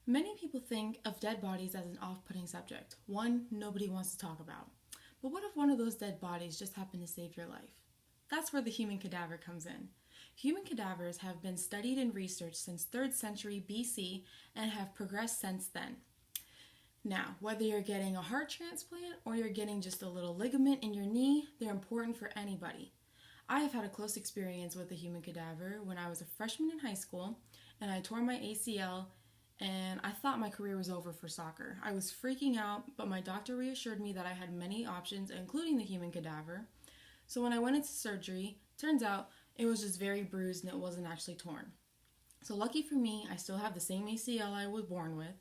Many people think of dead bodies as an off-putting subject, one nobody wants to talk about. But what if one of those dead bodies just happened to save your life? That's where the human cadaver comes in. Human cadavers have been studied and researched since 3rd century BC and have progressed since then. Now, whether you're getting a heart transplant or you're getting just a little ligament in your knee, they're important for anybody. I have had a close experience with a human cadaver when I was a freshman in high school and I tore my ACL and I thought my career was over for soccer. I was freaking out, but my doctor reassured me that I had many options, including the human cadaver. So when I went into surgery, turns out it was just very bruised and it wasn't actually torn. So lucky for me, I still have the same ACL I was born with,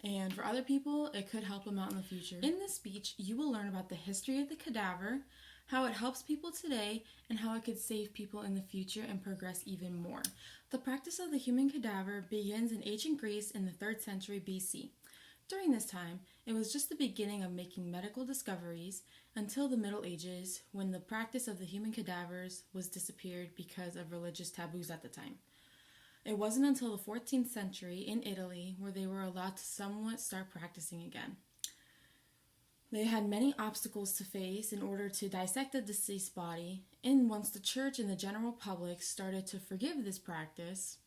and for other people, it could help them out in the future. In this speech, you will learn about the history of the cadaver, how it helps people today, and how it could save people in the future and progress even more. The practice of the human cadaver begins in ancient Greece in the 3rd century BC. During this time, it was just the beginning of making medical discoveries until the Middle Ages, when the practice of the human cadavers was disappeared because of religious taboos at the time. It wasn't until the 14th century in Italy where they were allowed to somewhat start practicing again. They had many obstacles to face in order to dissect a deceased body, and once the church and the general public started to forgive this practice,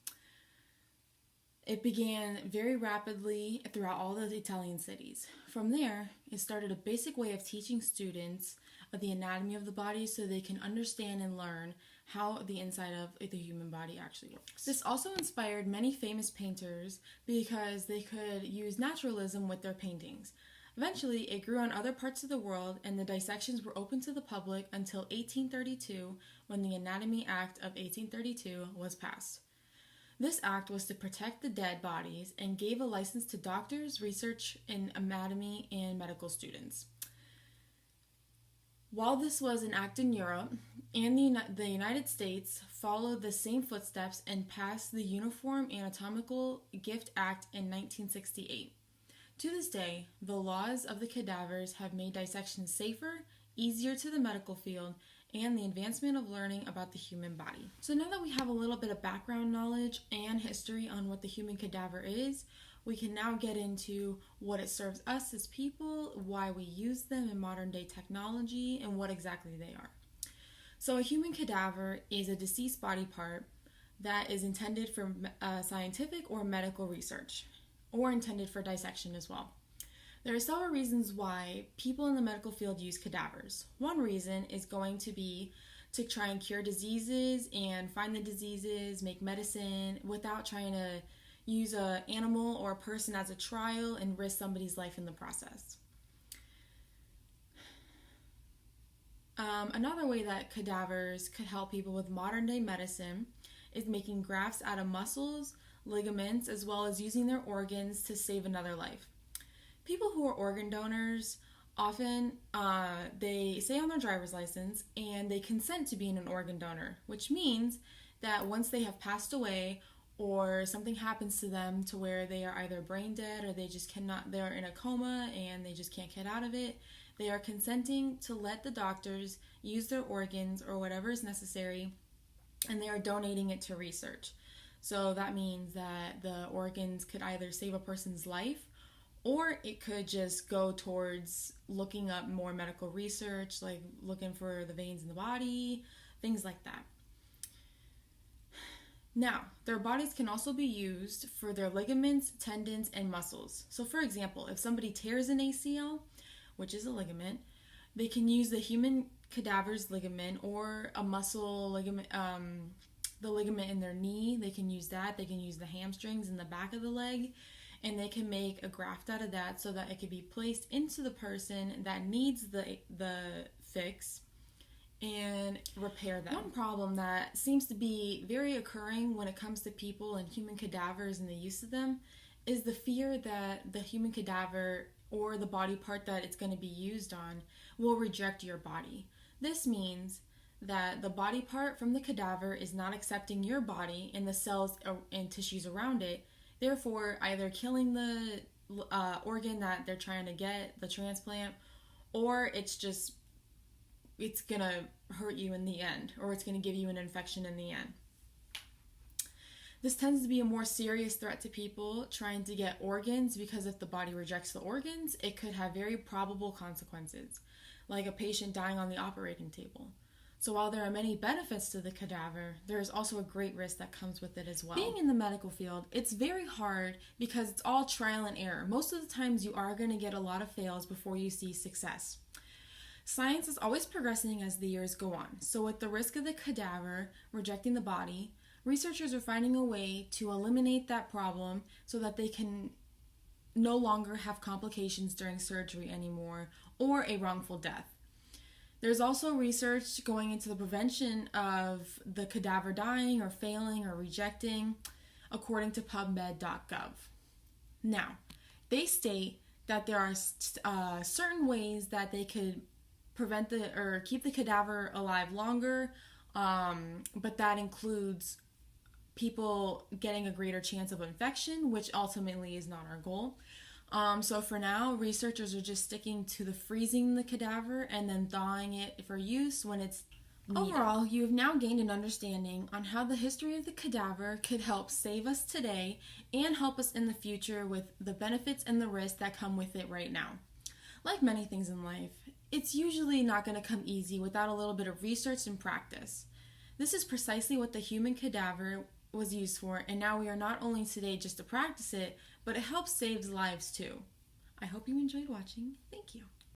it began very rapidly throughout all the Italian cities. From there, it started a basic way of teaching students of the anatomy of the body so they can understand and learn how the inside of the human body actually works. This also inspired many famous painters because they could use naturalism with their paintings. Eventually, it grew on other parts of the world, and the dissections were open to the public until 1832, when the Anatomy Act of 1832 was passed. This act was to protect the dead bodies and gave a license to doctors, research in anatomy, and medical students. While this was an act in Europe, and the United States followed the same footsteps and passed the Uniform Anatomical Gift Act in 1968. To this day, the laws of the cadavers have made dissection safer, easier to the medical field, and the advancement of learning about the human body. So now that we have a little bit of background knowledge and history on what the human cadaver is, we can now get into what it serves us as people, why we use them in modern day technology, and what exactly they are. So a human cadaver is a deceased body part that is intended for scientific or medical research, or intended for dissection as well. There are several reasons why people in the medical field use cadavers. One reason is going to be to try and cure diseases and find the diseases, make medicine, without trying to use an animal or a person as a trial and risk somebody's life in the process. Another way that cadavers could help people with modern day medicine is making grafts out of muscles, ligaments, as well as using their organs to save another life. People who are organ donors often, they say on their driver's license and they consent to being an organ donor, which means that once they have passed away or something happens to them to where they are either brain dead or they're in a coma and they just can't get out of it, they are consenting to let the doctors use their organs or whatever is necessary, and they are donating it to research. So that means that the organs could either save a person's life, or it could just go towards looking up more medical research, like looking for the veins in the body, things like that. Now, their bodies can also be used for their ligaments, tendons, and muscles. So for example, if somebody tears an ACL, which is a ligament, they can use the human cadaver's ligament or a muscle ligament, the ligament in their knee. They can use that. They can use the hamstrings in the back of the leg, and they can make a graft out of that so that it can be placed into the person that needs the fix and repair them. One problem that seems to be very occurring when it comes to people and human cadavers and the use of them is the fear that the human cadaver or the body part that it's going to be used on will reject your body. This means that the body part from the cadaver is not accepting your body and the cells and tissues around it, therefore either killing the organ that they're trying to get, the transplant, or it's going to hurt you in the end, or it's going to give you an infection in the end. This tends to be a more serious threat to people trying to get organs because if the body rejects the organs, it could have very probable consequences, like a patient dying on the operating table. So while there are many benefits to the cadaver, there is also a great risk that comes with it as well. Being in the medical field, it's very hard because it's all trial and error. Most of the times you are going to get a lot of fails before you see success. Science is always progressing as the years go on. So with the risk of the cadaver rejecting the body, researchers are finding a way to eliminate that problem so that they can no longer have complications during surgery anymore or a wrongful death. There's also research going into the prevention of the cadaver dying or failing or rejecting, according to PubMed.gov. Now, they state that there are certain ways that they could prevent or keep the cadaver alive longer, but that includes people getting a greater chance of infection, which ultimately is not our goal. So for now, researchers are just sticking to the freezing the cadaver and then thawing it for use when it's needed. Overall, you have now gained an understanding on how the history of the cadaver could help save us today and help us in the future with the benefits and the risks that come with it right now. Like many things in life, it's usually not going to come easy without a little bit of research and practice. This is precisely what the human cadaver was used for, and now we are not only today just to practice it, but it helps save lives too. I hope you enjoyed watching. Thank you.